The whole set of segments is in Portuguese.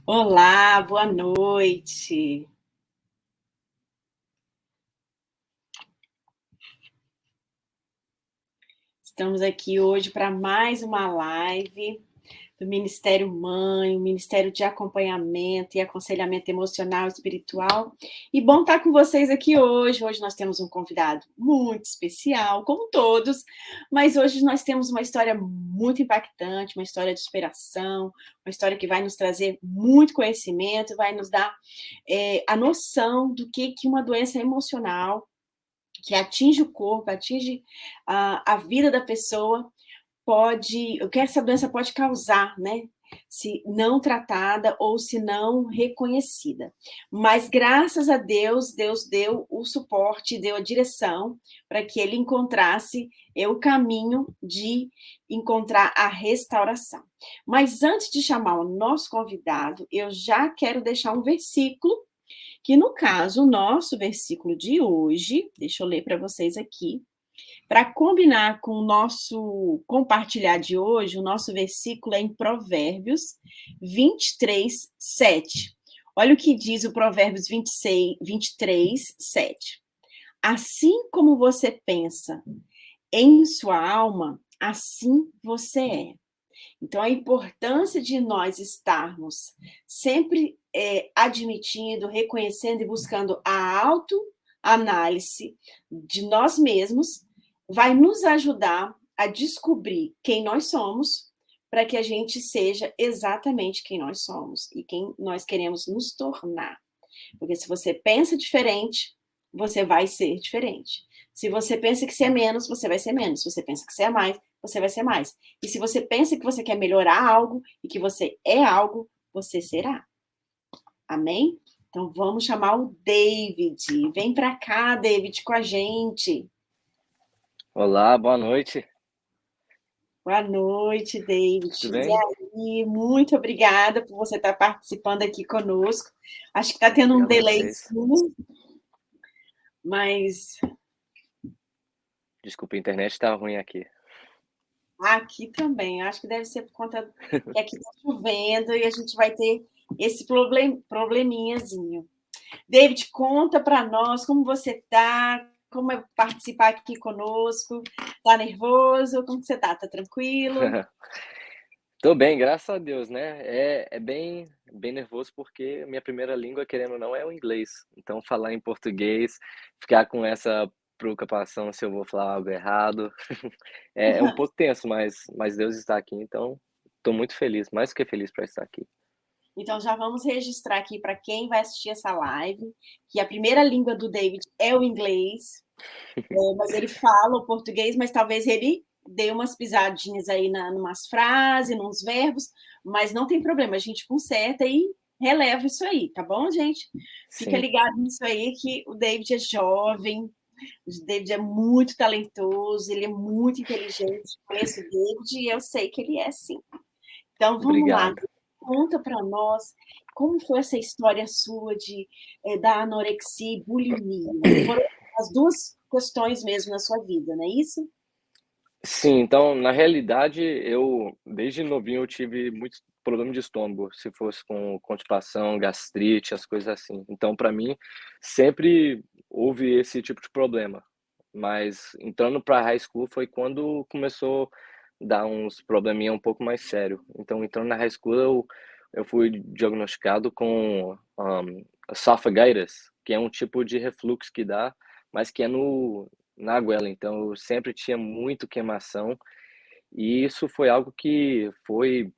Olá, boa noite. Estamos aqui hoje para mais uma live do Ministério Mãe, o Ministério de Acompanhamento e Aconselhamento Emocional e Espiritual. E bom estar com vocês aqui hoje. Hoje nós temos um convidado muito especial, como todos, mas hoje nós temos uma história muito impactante, uma história de superação, uma história que vai nos trazer muito conhecimento, vai nos dar a noção do que uma doença emocional que atinge o corpo, atinge a vida da pessoa, o que essa doença pode causar, né? Se não tratada ou se não reconhecida. Mas graças a Deus, Deus deu o suporte, deu a direção para que ele encontrasse o caminho de encontrar a restauração. Mas antes de chamar o nosso convidado, eu já quero deixar um versículo que no caso, o nosso versículo de hoje, deixa eu ler para vocês aqui, para combinar com o nosso compartilhar de hoje, o nosso versículo é em Provérbios 23, 7. Olha o que diz o Provérbios 23, 7. Assim como você pensa em sua alma, assim você é. Então, a importância de nós estarmos sempre admitindo, reconhecendo e buscando a autoanálise de nós mesmos vai nos ajudar a descobrir quem nós somos para que a gente seja exatamente quem nós somos e quem nós queremos nos tornar. Porque se você pensa diferente, você vai ser diferente. Se você pensa que você é menos, você vai ser menos. Se você pensa que você é mais, você vai ser mais. E se você pensa que você quer melhorar algo e que você é algo, você será. Amém? Então vamos chamar o David. Vem para cá, David, com a gente. Olá, boa noite. Boa noite, David. Tudo E bem? aí, muito obrigada por você estar participando aqui conosco. Acho que está tendo um Obrigado a delay, vocês. mas Desculpa, a internet está ruim aqui. aqui também, acho que deve ser por conta que aqui está chovendo e a gente vai ter esse probleminhazinho. David, conta para nós como você está, como é participar aqui conosco. Está nervoso? Como você está? Está tranquilo? Tô bem, graças a Deus, né? É bem nervoso porque minha primeira língua, querendo ou não, é o inglês. Então, falar em português, ficar com essa preocupação se eu vou falar algo errado, é um pouco tenso, mas Deus está aqui, então estou muito feliz, mais que feliz para estar aqui. Então, já vamos registrar aqui para quem vai assistir essa live, que a primeira língua do David é o inglês, mas ele fala o português, mas talvez ele dê umas pisadinhas aí numas frases, nos verbos, mas não tem problema, a gente conserta e releva isso aí, tá bom, gente? Fica Sim, ligado nisso aí, que o David é jovem, o David é muito talentoso, ele é muito inteligente, conheço o David e eu sei que ele é sim. Então, vamos lá, obrigado. conta para nós como foi essa história sua da anorexia e bulimia. Foram as duas questões mesmo na sua vida, não é isso? Sim, então, na realidade, eu desde novinho eu tive muitos problemas de estômago, se fosse com constipação, gastrite, as coisas assim. Então, para mim, sempre houve esse tipo de problema. Mas entrando para high school foi quando começou a dar uns probleminha um pouco mais sério. Então, entrando na high school, eu fui diagnosticado com esophagitis, que é um tipo de refluxo que dá, mas que é no na goela, então eu sempre tinha muito queimação, e isso foi algo que foi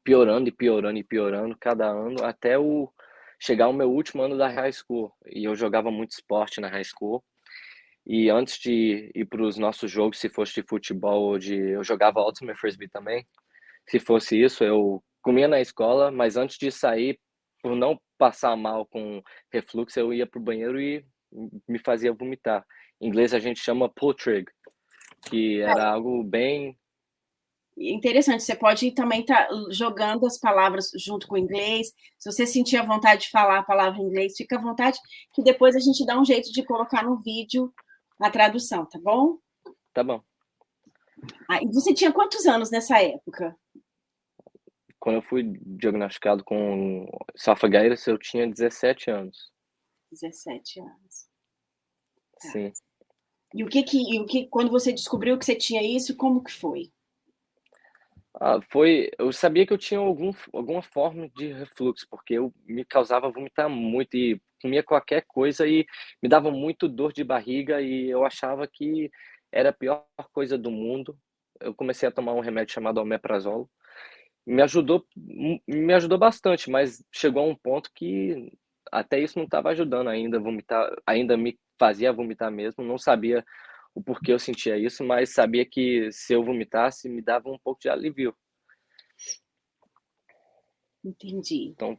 piorando e piorando e piorando cada ano até o chegar o meu último ano da high school. E eu jogava muito esporte na high school. E antes de ir para os nossos jogos, se fosse de futebol ou eu jogava Ultimate Frisbee também. Se fosse isso, eu comia na escola, mas antes de sair, por não passar mal com refluxo, eu ia pro banheiro e me fazia vomitar. Em inglês a gente chama pull trig, que era algo bem. Interessante, você pode também estar jogando as palavras junto com o inglês. Se você sentir a vontade de falar a palavra em inglês, fica à vontade, que depois a gente dá um jeito de colocar no vídeo a tradução, tá bom? Tá bom. Ah, e você tinha quantos anos nessa época? quando eu fui diagnosticado com esofagite, eu tinha 17 anos. 17 anos. Tá. Sim. E o que quando você descobriu que você tinha isso, como que foi? Eu sabia que eu tinha alguma forma de refluxo, porque eu me causava vomitar muito e comia qualquer coisa e me dava muito dor de barriga e eu achava que era a pior coisa do mundo. Eu comecei a tomar um remédio chamado omeprazol. Me ajudou bastante, mas chegou a um ponto que até isso não estava ajudando ainda, vomitar ainda me fazia vomitar mesmo, não sabia o porquê eu sentia isso, mas sabia que se eu vomitasse me dava um pouco de alívio. Entendi. Então,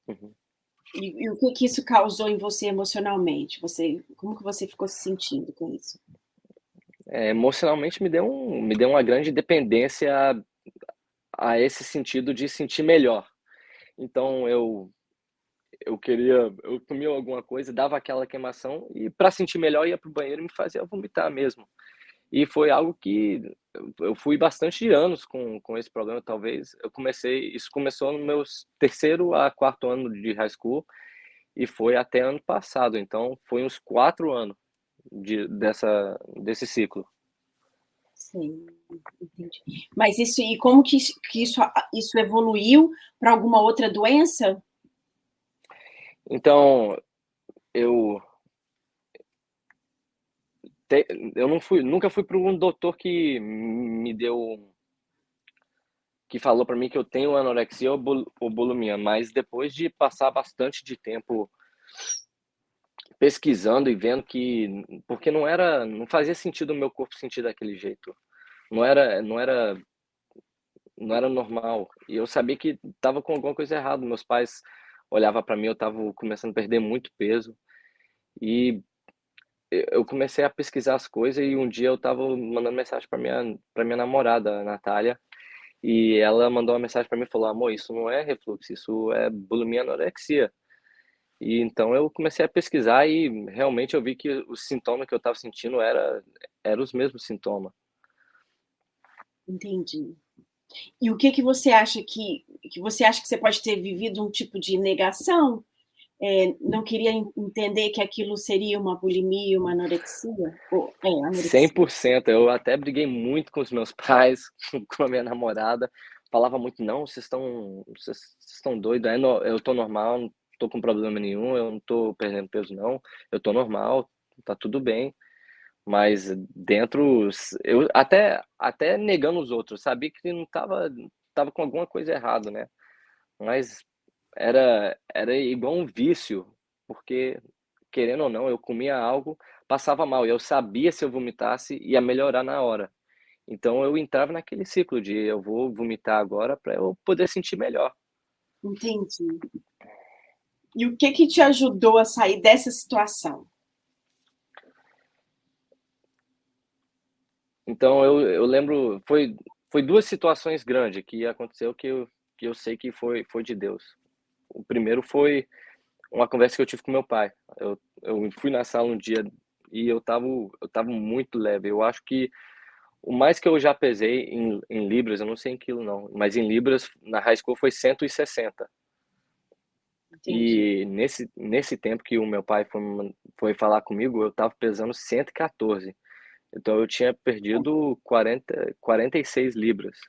uhum. E o que que isso causou em você emocionalmente? Como que você ficou se sentindo com isso? Emocionalmente me deu uma grande dependência a esse sentido de sentir melhor. Então eu comia alguma coisa, dava aquela queimação e para sentir melhor ia para o banheiro e me fazia vomitar mesmo. E foi algo que eu fui bastante anos com esse problema, talvez. Isso começou no meu terceiro a quarto ano de high school e foi até ano passado, então foi uns 4 anos desse ciclo. Sim, entendi. Mas como que isso evoluiu para alguma outra doença? Então, eu eu nunca fui para um doutor que falou para mim que eu tenho anorexia ou bulimia, mas depois de passar bastante de tempo pesquisando e vendo que porque não fazia sentido o meu corpo sentir daquele jeito. Não era normal. E eu sabia que estava com alguma coisa errada. Meus pais olhavam para mim, eu estava começando a perder muito peso e eu comecei a pesquisar as coisas e um dia eu estava mandando mensagem para minha namorada, a Natália, e ela mandou uma mensagem para mim e falou: "Amor, isso não é refluxo, isso é bulimia e anorexia". E então eu comecei a pesquisar e realmente eu vi que os sintomas que eu estava sentindo era os mesmos sintomas. Entendi. E o que que você acha que você pode ter vivido um tipo de negação? Não queria entender que aquilo seria uma bulimia, uma anorexia? cem Anorexia. por cento Eu até briguei muito com os meus pais, com a minha namorada, falava muito: "Não, vocês estão doidos, eu tô normal, não tô com problema nenhum, eu não tô perdendo peso não, eu tô normal, tá tudo bem". Mas dentro eu até negando os outros, sabia que não estava com alguma coisa errado, né, mas era igual um vício, porque, querendo ou não, eu comia algo, passava mal, e eu sabia se eu vomitasse ia melhorar na hora. Então eu entrava naquele ciclo de eu vou vomitar agora para eu poder sentir melhor. Entendi. E o que que te ajudou a sair dessa situação? Então eu lembro, foi 2 situações grandes que aconteceu que eu sei que foi de Deus. O primeiro foi uma conversa que eu tive com meu pai. Eu fui na sala um dia e eu estava muito leve. Eu acho que o mais que eu já pesei em libras, eu não sei em quilo não, mas em libras na high school foi 160. Entendi. E nesse tempo que o meu pai foi falar comigo, eu estava pesando 114. Então eu tinha perdido 46 libras.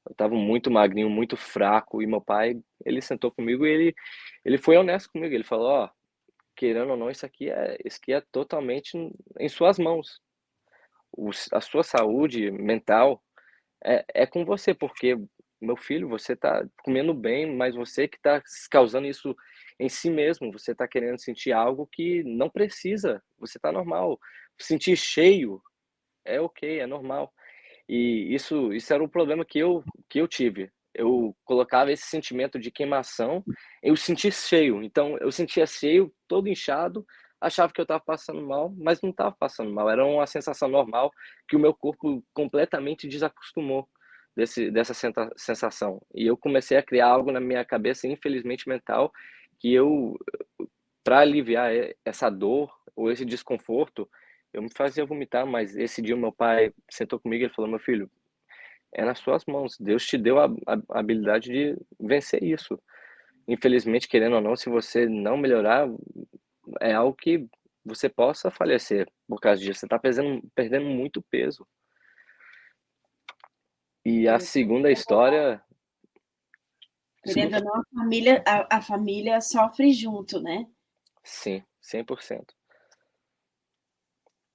Eu estava muito magrinho, muito fraco e meu pai, ele sentou comigo e ele foi honesto comigo. Ele falou: "Ó, querendo ou não, isso aqui é totalmente em suas mãos. A sua saúde mental é com você, porque, meu filho, você tá comendo bem, mas você que tá causando isso em si mesmo. Você tá querendo sentir algo que não precisa. Você tá normal. Sentir cheio é ok, é normal". E isso era um problema que eu tive. Eu colocava esse sentimento de queimação, eu sentia cheio, então eu sentia cheio, todo inchado, achava que eu estava passando mal, mas não estava passando mal, era uma sensação normal que o meu corpo completamente desacostumou dessa sensação. E eu comecei a criar algo na minha cabeça, infelizmente mental, que eu, para aliviar essa dor ou esse desconforto, eu me fazia vomitar, mas esse dia o meu pai sentou comigo e ele falou: "Meu filho, é nas suas mãos. Deus te deu a habilidade de vencer isso. Infelizmente, querendo ou não, se você não melhorar, é algo que você possa falecer por causa disso. Você está perdendo muito peso. E a É, segunda história. querendo Desculpa? ou não, a família sofre junto, né? Sim, 100%.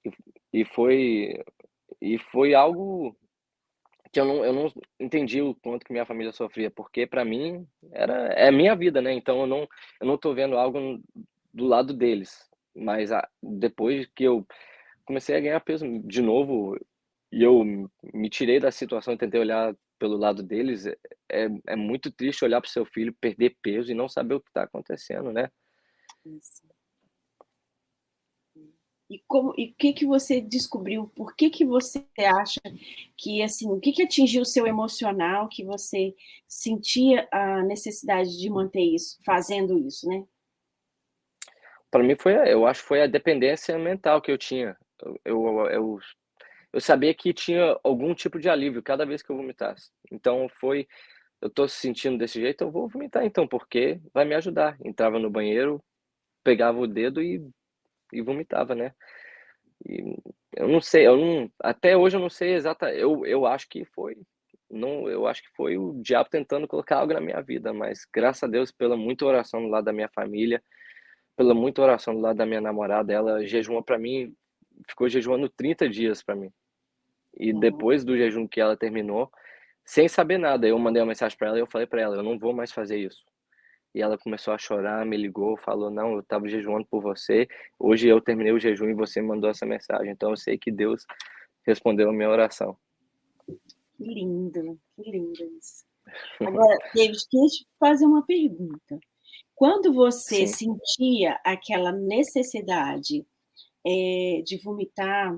E, e foi, e foi algo que eu não entendi o quanto que minha família sofria, porque para mim é a minha vida, né? Então eu não tô vendo algo do lado deles. Mas depois que eu comecei a ganhar peso de novo e eu me tirei da situação e tentei olhar pelo lado deles, é muito triste olhar para o seu filho perder peso e não saber o que está acontecendo, né? Isso. E o que que você descobriu? Por que que você acha que, assim, o que que atingiu o seu emocional que você sentia a necessidade de manter isso, fazendo isso, né? Para mim eu acho que foi a dependência mental que eu tinha. Eu sabia que tinha algum tipo de alívio cada vez que eu vomitasse. Então eu tô sentindo desse jeito, eu vou vomitar então, porque vai me ajudar. Entrava no banheiro, pegava o dedo e vomitava, né? E eu não sei, até hoje eu não sei eu acho que foi, não, eu acho que foi o diabo tentando colocar algo na minha vida, mas graças a Deus pela muita oração do lado da minha família, pela muita oração do lado da minha namorada, ela jejuou para mim, ficou jejuando 30 dias para mim. E Uhum. depois do jejum que ela terminou, sem saber nada, eu mandei uma mensagem para ela e eu falei para ela, eu não vou mais fazer isso. E ela começou a chorar, me ligou, falou: "Não, eu estava jejuando por você. Hoje eu terminei o jejum e você me mandou essa mensagem". Então eu sei que Deus respondeu a minha oração. Que lindo isso. Agora, David, deixa eu te fazer uma pergunta. Quando você Sim. sentia aquela necessidade, de vomitar,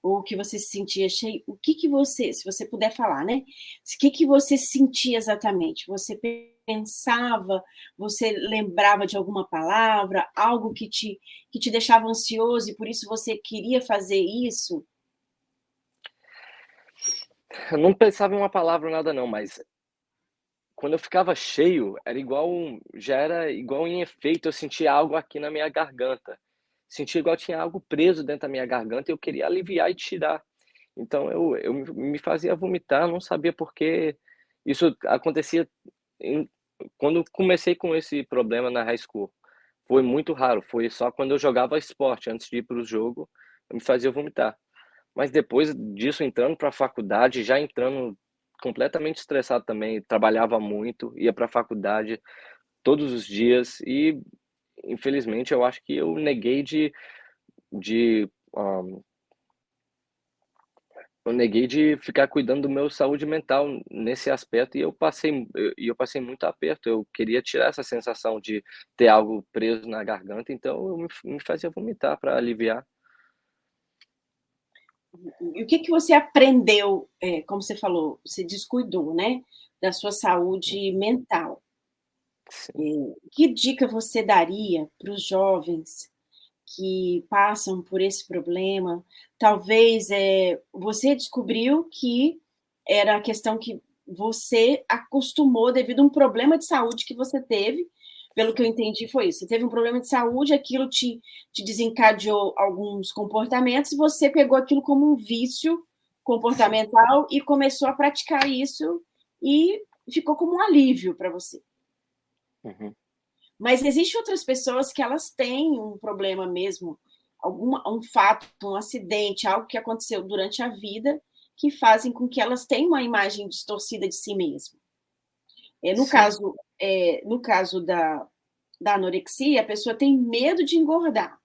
ou que você se sentia cheio, o que que você, se você puder falar, né, o que que você sentia exatamente? Você pensava, você lembrava de alguma palavra, algo que te deixava ansioso e por isso você queria fazer isso? Eu não pensava em uma palavra nada não, mas quando eu ficava cheio, já era igual em efeito, eu sentia algo aqui na minha garganta. Sentia igual tinha algo preso dentro da minha garganta e eu queria aliviar e tirar. Então eu me fazia vomitar, não sabia por quê. Isso acontecia em quando comecei com esse problema na high school. Foi muito raro, foi só quando eu jogava esporte, antes de ir para o jogo, eu me fazia vomitar. Mas depois disso, entrando para a faculdade, já entrando completamente estressado também, trabalhava muito, ia para a faculdade todos os dias e, infelizmente, eu acho que de, hã, eu neguei de ficar cuidando do meu saúde mental nesse aspecto e eu passei muito aperto. Eu queria tirar essa sensação de ter algo preso na garganta, então eu me fazia vomitar para aliviar. E o que que você aprendeu, como você falou, você descuidou, né, da sua saúde mental. Sim. Que dica você daria para os jovens que passam por esse problema? Talvez, você descobriu que era a questão que você acostumou devido a um problema de saúde que você teve, pelo que eu entendi foi isso, você teve um problema de saúde, aquilo te desencadeou alguns comportamentos e você pegou aquilo como um vício Sim. comportamental e começou a praticar isso e ficou como um alívio para você. Uhum. Mas existem outras pessoas que elas têm um problema mesmo, um fato, um acidente, algo que aconteceu durante a vida, que fazem com que elas tenham uma imagem distorcida de si mesmo. No Sim. caso, no caso da anorexia, a pessoa tem medo de engordar.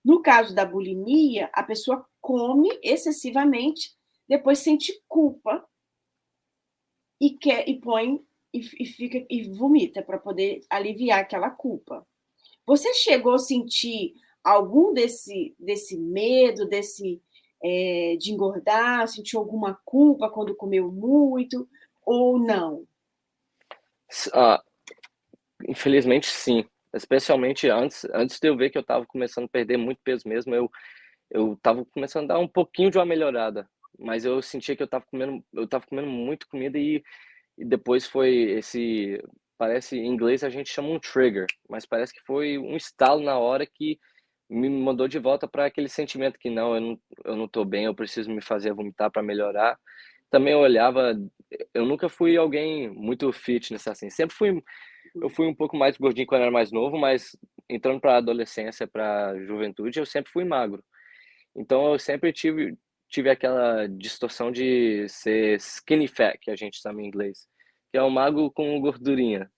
No caso da bulimia, a pessoa come excessivamente, depois sente culpa e põe e fica e vomita para poder aliviar aquela culpa. Você chegou a sentir algum desse medo, de engordar? Sentiu alguma culpa quando comeu muito ou não? S ah, Infelizmente sim, especialmente antes de eu ver que eu estava começando a perder muito peso mesmo, eu estava começando a dar um pouquinho de uma melhorada. mas eu sentia que eu estava comendo muito comida e depois foi parece em inglês a gente chama um trigger, mas parece que foi um estalo na hora que me mandou de volta para aquele sentimento que não, eu não tô bem, eu preciso me fazer vomitar para melhorar. Também eu olhava, eu nunca fui alguém muito fitness assim, eu fui um pouco mais gordinho quando eu era mais novo, mas entrando para adolescência, para juventude, eu sempre fui magro. Então eu sempre tive aquela distorção de ser skinny fat, que a gente chama em inglês, que é o magro com gordurinha.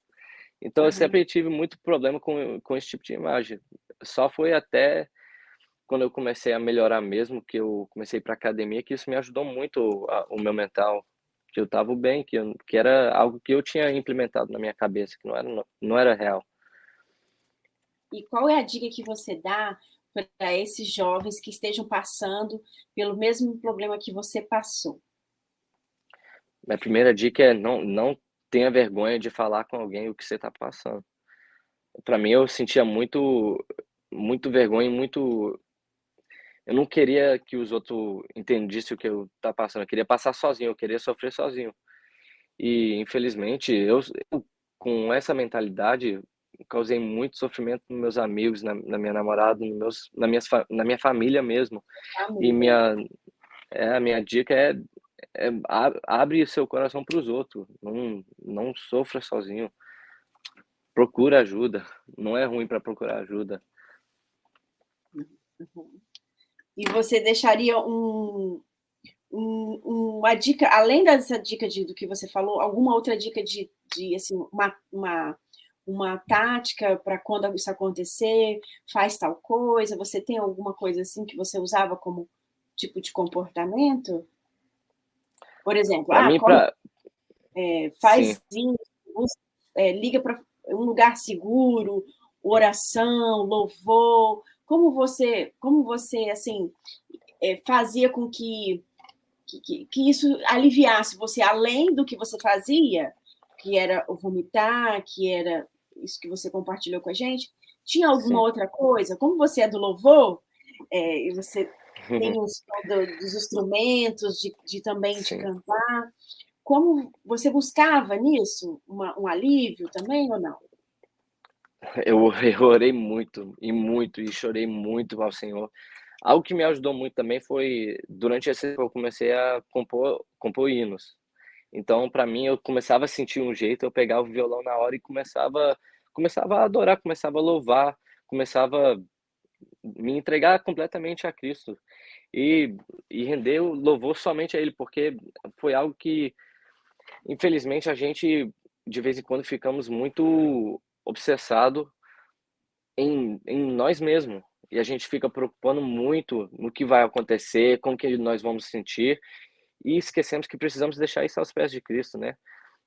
Então eu Aham. sempre tive muito problema com esse tipo de imagem. Só foi até quando eu comecei a melhorar mesmo, que eu comecei para academia, que isso me ajudou muito o meu mental, que eu estava bem, que era algo que eu tinha implementado na minha cabeça, que não era real. E qual é a dica que você dá para esses jovens que estejam passando pelo mesmo problema que você passou? Minha primeira dica é não tenha vergonha de falar com alguém o que você está passando. Para mim, eu sentia muito vergonha, eu não queria que os outros entendissem o que eu estava passando, eu queria passar sozinho, eu queria sofrer sozinho. E infelizmente eu com essa mentalidade causei muito sofrimento nos meus amigos, na minha namorada, nos meus na minha família mesmo. E Família, né? a minha dica é abre o seu coração para os outros, não sofra sozinho, procura ajuda, não é ruim para procurar ajuda. Uhum. E você deixaria uma dica, além dessa dica do que você falou, alguma outra dica de assim, uma tática para quando isso acontecer, faz tal coisa? Você tem alguma coisa assim que você usava como tipo de comportamento? Por exemplo, Para mim, come, sim, faz isso, liga para um lugar seguro, oração, louvor. Como você assim fazia com que isso aliviasse você, além do que você fazia, que era o vomitar, que era isso que você compartilhou com a gente, tinha alguma sim. outra coisa? Como você é do louvor, e você tem os dos instrumentos, de também de Sim. cantar, como você buscava nisso um alívio também ou não? Eu orei muito, e chorei muito ao Senhor. Algo que me ajudou muito também foi, durante esse tempo eu comecei a compor hinos. Então, para mim, eu começava a sentir um jeito, eu pegava o violão na hora e começava a adorar, começava a louvar, começava a me entregar completamente a Cristo e render o louvor somente a Ele, porque foi algo que, infelizmente, a gente, de vez em quando, ficamos muito obsessado em nós mesmos. E a gente fica preocupando muito no que vai acontecer, com o que nós vamos sentir, e esquecemos que precisamos deixar isso aos pés de Cristo, né?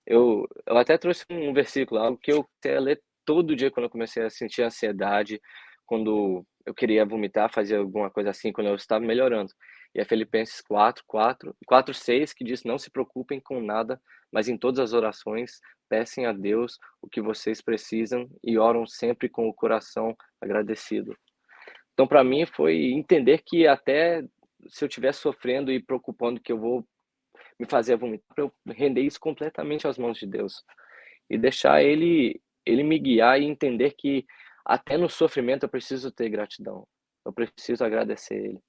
Eu até trouxe um versículo, algo que eu comecei a ler todo dia quando eu comecei a sentir ansiedade, quando eu queria vomitar, fazer alguma coisa assim, quando eu estava melhorando. E é Filipenses 4:6, que diz: "Não se preocupem com nada, mas em todas as orações, peçam a Deus o que vocês precisam e oram sempre com o coração agradecido". Então, para mim, foi entender que até se eu estiver sofrendo e preocupando que eu vou me fazer vomitar, pra eu render isso completamente às mãos de Deus e deixar ele me guiar e entender que até no sofrimento eu preciso ter gratidão, eu preciso agradecer ele.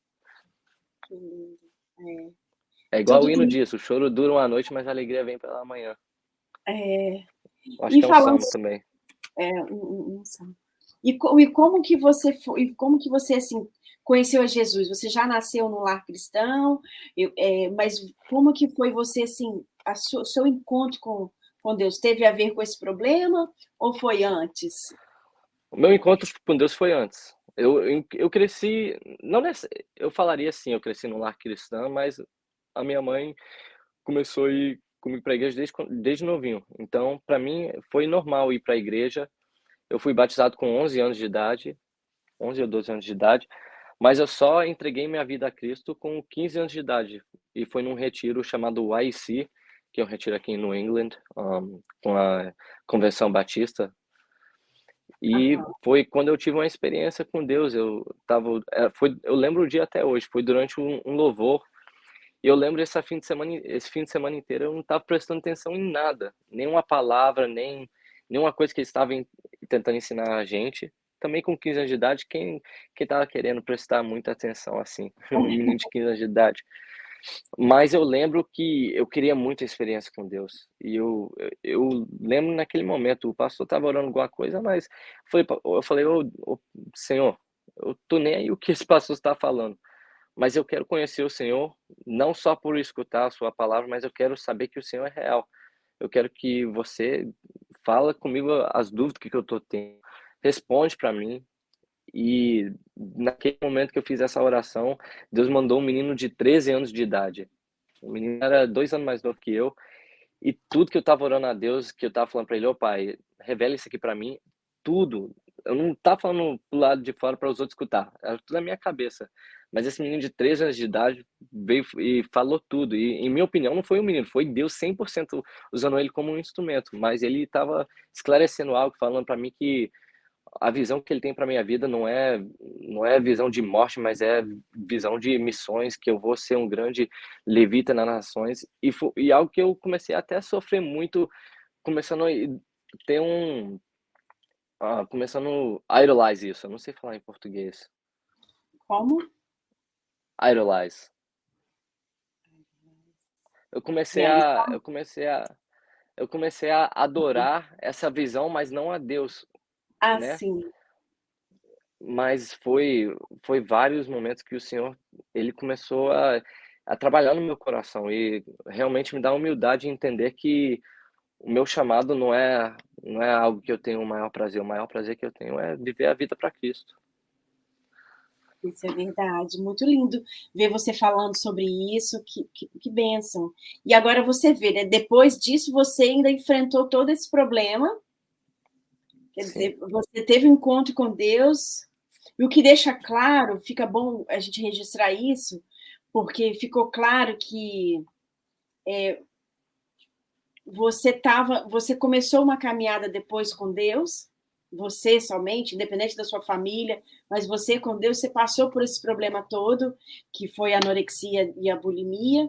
Que lindo. É. É E igual todo o hino domingo, diz: "O choro dura uma noite, mas a alegria vem pela manhã". é, Eu acho e que é um falando salmo também. e como que você foi, e como que você assim conheceu a Jesus? Você já nasceu no lar cristão, mas como que foi você assim, o seu encontro com Deus? Teve a ver com esse problema ou foi antes? O meu encontro com Deus foi antes. Eu cresci, não nessa, eu falaria assim, eu cresci num lar cristão, mas a minha mãe começou a ir comigo para a igreja desde novinho. Então, para mim, foi normal ir para a igreja. Eu fui batizado com 11 anos de idade, 11 ou 12 anos de idade, mas eu só entreguei minha vida a Cristo com 15 anos de idade. E foi num retiro chamado YC, que é um retiro aqui em New England, com a Convenção Batista. E Aham. foi quando eu tive uma experiência com Deus. Eu lembro o dia até hoje. Foi durante um louvor E eu lembro esse fim de semana inteiro eu não estava prestando atenção em nada, nenhuma palavra, nem nenhuma coisa que eles estavam tentando ensinar a gente. Também com 15 anos de idade, quem estava querendo prestar muita atenção assim, um menino de 15 anos de idade. Mas eu lembro que eu queria muito a experiência com Deus. E eu lembro naquele momento, o pastor estava orando alguma coisa, mas eu falei: "Ô Senhor, eu tô nem aí o que esse pastor está falando, mas eu quero conhecer o Senhor, não só por escutar a sua palavra, mas eu quero saber que o Senhor é real. Eu quero que você fala comigo as dúvidas que eu tô tendo, responde para mim". E naquele momento que eu fiz essa oração, Deus mandou um menino de 13 anos de idade. O menino era 2 anos mais novo que eu, e tudo que eu estava orando a Deus, que eu estava falando para ele: "Ô pai, revela isso aqui para mim", tudo. Eu não estava falando pro lado de fora para os outros escutar, era tudo na minha cabeça. Mas esse menino de 13 anos de idade veio e falou tudo, e em minha opinião não foi um menino, foi Deus 100% usando ele como um instrumento, mas ele estava esclarecendo algo, falando para mim que a visão que ele tem para minha vida não é visão de morte, mas é visão de missões, que eu vou ser um grande levita nas nações, e algo que eu comecei até a sofrer muito, começando a ter começando a idolize isso, eu não sei falar em português. Como? Idolize. Eu comecei a Realizar? eu comecei a eu comecei a adorar essa visão, mas não a Deus, Ah, né. sim. Mas foi vários momentos que o Senhor, ele começou a trabalhar no meu coração e realmente me dá humildade em entender que o meu chamado não é algo que eu tenho o maior prazer que eu tenho é viver a vida para Cristo. Isso é verdade, muito lindo ver você falando sobre isso, que bênção. E agora você vê, né, depois disso você ainda enfrentou todo esse problema, quer Sim, dizer, você teve um encontro com Deus, e o que deixa claro, fica bom a gente registrar isso, porque ficou claro que você começou uma caminhada depois com Deus, você somente, independente da sua família, mas você com Deus, você passou por esse problema todo, que foi a anorexia e a bulimia.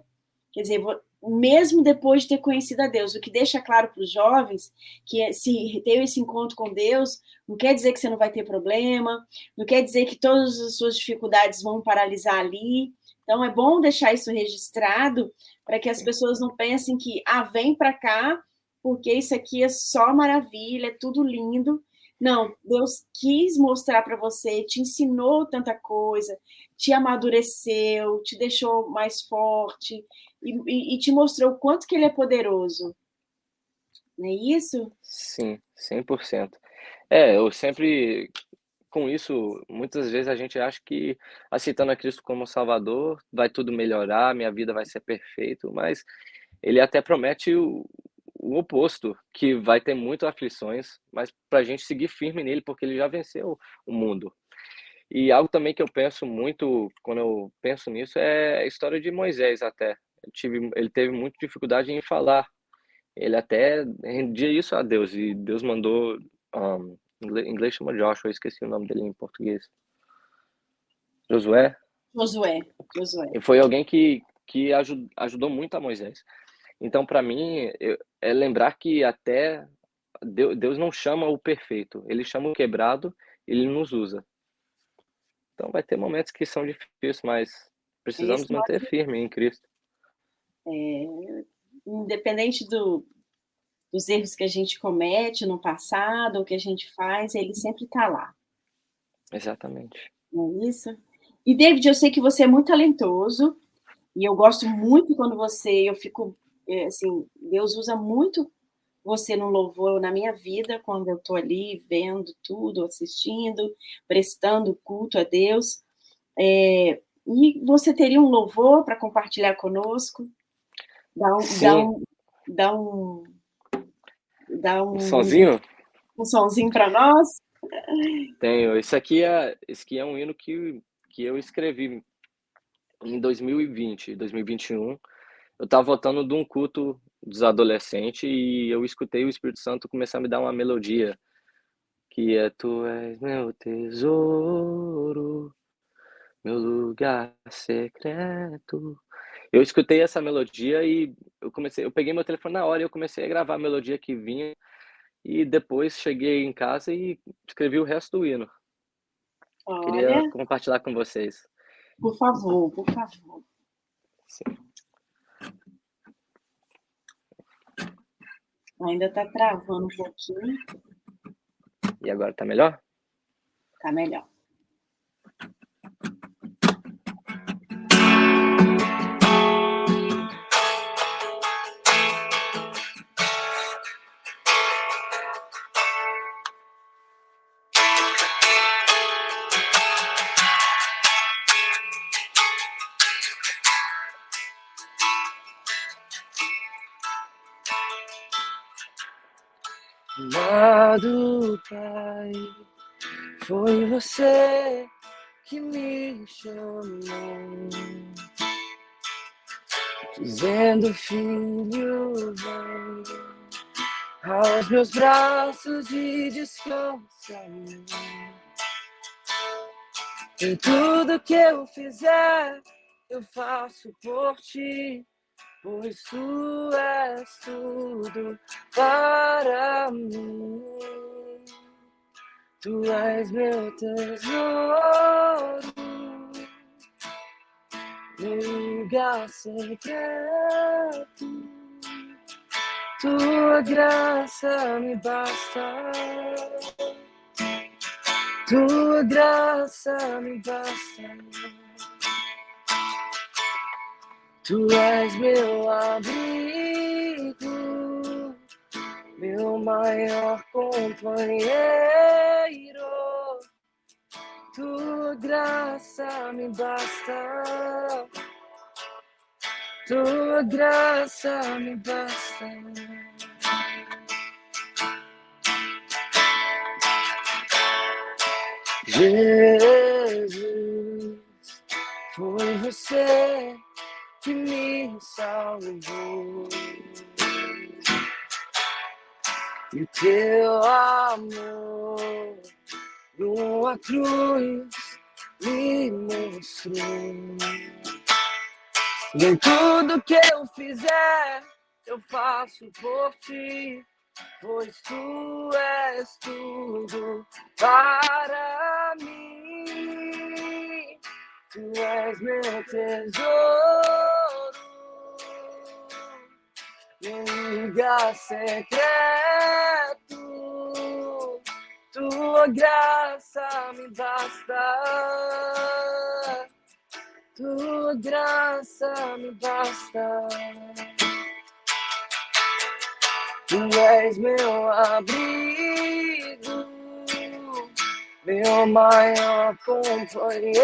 Quer dizer, mesmo depois de ter conhecido a Deus, o que deixa claro para os jovens que se teve esse encontro com Deus, não quer dizer que você não vai ter problema, não quer dizer que todas as suas dificuldades vão paralisar ali. Então, é bom deixar isso registrado para que as sim, pessoas não pensem que, vem para cá, porque isso aqui é só maravilha, é tudo lindo. Não, Deus quis mostrar para você, te ensinou tanta coisa, te amadureceu, te deixou mais forte, e te mostrou o quanto que ele é poderoso, não é isso? sim, 100%. É, eu sempre com isso, muitas vezes a gente acha que aceitando a Cristo como Salvador, vai tudo melhorar, minha vida vai ser perfeito, mas ele até promete o oposto, que vai ter muitas aflições, mas para a gente seguir firme nele, porque ele já venceu o mundo. E algo também que eu penso muito quando eu penso nisso é a história de Moisés até. Ele teve muita dificuldade em falar. Ele até rendia isso a Deus e Deus mandou, em inglês chama Joshua, eu esqueci o nome dele em português. Josué, Josué, Josué. e foi alguém que ajudou muito a Moisés. Então, para mim, é lembrar que até Deus não chama o perfeito, ele chama o quebrado, ele nos usa. Então, vai ter momentos que são difíceis, mas Isso precisamos nós, manter firme em Cristo. independente dos erros que a gente comete no passado, ou que a gente faz, ele sempre está lá, Exatamente. não é isso? E David, eu sei que você é muito talentoso, e eu gosto muito quando eu fico, assim, Deus usa muito você no louvor na minha vida, quando eu estou ali vendo tudo, assistindo, prestando culto a Deus. E você teria um louvor para compartilhar conosco? Dá um, dá Sim, um, dá um, dá um um, sonzinho? um sonzinho para nós? Tenho. Esse aqui é um hino que eu escrevi em 2020, 2021. Eu estava voltando de um culto dos adolescentes e eu escutei o Espírito Santo começar a me dar uma melodia, que é Tu és meu tesouro, meu lugar secreto. Eu escutei essa melodia e eu peguei meu telefone na hora e eu comecei a gravar a melodia que vinha, e depois cheguei em casa e escrevi o resto do hino. Olha, Queria compartilhar com vocês. por favor, por favor. Sim. Ainda está travando um pouquinho. E agora tá melhor? Tá melhor. Amado Pai, foi você que me chamou, dizendo: filho, vem aos meus braços e descansa. Em tudo que eu fizer, eu faço por ti, pois tu és tudo para mim. Tu és meu tesouro, meu lugar secreto. Tua graça me basta. Tua graça me basta. Tu és meu abrigo, meu maior companheiro. Tua graça me basta. Tua graça me basta. Jesus, foi você que me salvou. E o teu amor numa cruz me mostrou. E em tudo que eu fizer, eu faço por ti, pois tu és tudo para mim. Tu és meu tesouro, meu lugar secreto. Tua graça me basta. Tua graça me basta. Tu és meu abrigo, meu maior companheiro.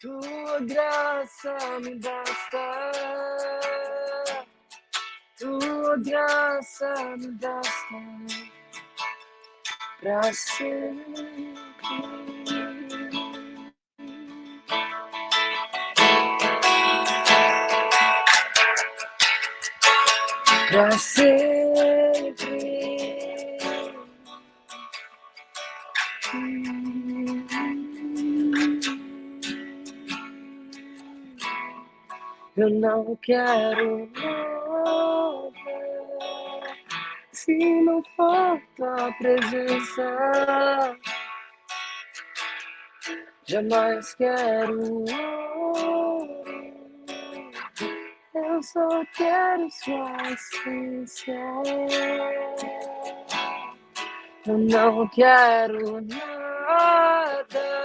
Tua graça me basta. Tua graça me basta pra sempre. Pra sempre. Eu não quero nada se não for tua presença. Jamais quero ouro, eu só quero sua essência. Eu não quero nada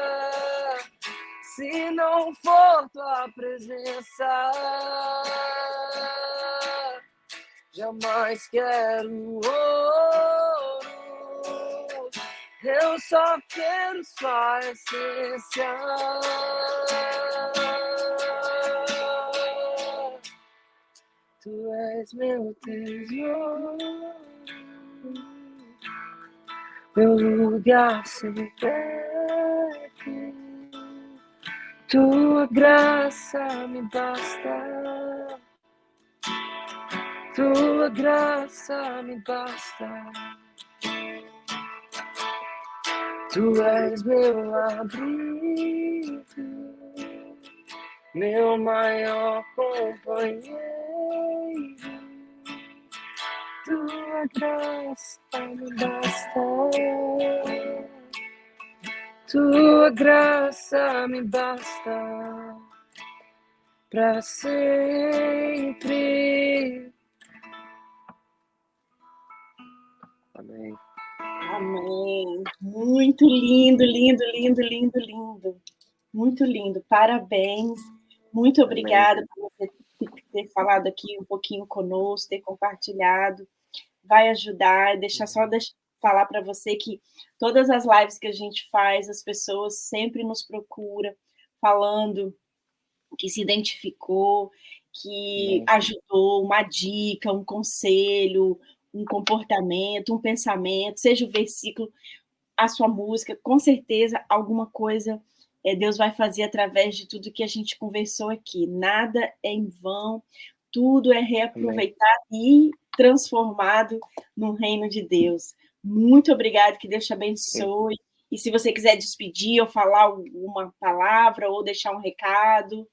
se não for tua presença. Jamais quero ouro, eu só quero sua essência. Tu és meu tesouro, meu lugar secreto. Tua graça me basta. Tua graça me basta. Tu és meu abrigo, meu maior companheiro. Tua graça me basta. Tua graça me basta para sempre. Amém. Amém. Muito lindo, lindo, lindo, lindo, lindo. Muito lindo. Parabéns. Muito obrigada por você ter falado aqui um pouquinho conosco, ter compartilhado. Vai ajudar. Falar para você que todas as lives que a gente faz, as pessoas sempre nos procuram falando que se identificou, que ajudou, uma dica, um conselho, um comportamento, um pensamento, seja o versículo, a sua música, com certeza alguma coisa Deus vai fazer através de tudo que a gente conversou aqui. Nada é em vão, tudo é reaproveitado e transformado no reino de Deus. Muito obrigada, que Deus te abençoe. E se você quiser despedir ou falar alguma palavra ou deixar um recado,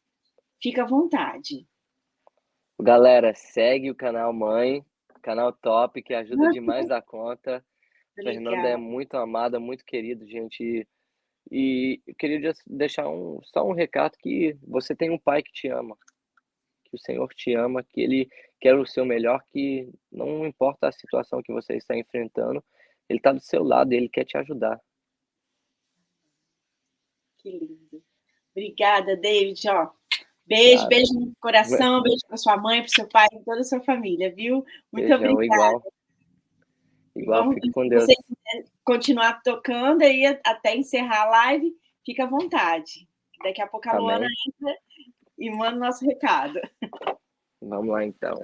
fica à vontade. Galera, segue o canal Mãe, canal top, que ajuda demais da conta. Fernanda é muito amada, muito querida, gente. E eu queria deixar só um recado que você tem um pai que te ama, que o Senhor te ama, que Ele quer o seu melhor, que não importa a situação que você está enfrentando, Ele está do seu lado, Ele quer te ajudar. Que lindo. Obrigada, David. Ó, beijo, claro. Beijo no coração, beijo para sua mãe, para seu pai, para toda a sua família, viu? Muito beijão, obrigada. Igual, fique com Deus. Se você quiser continuar tocando aí até encerrar a live, fica à vontade. Daqui a pouco a Luana entra e manda o nosso recado. Vamos lá, então.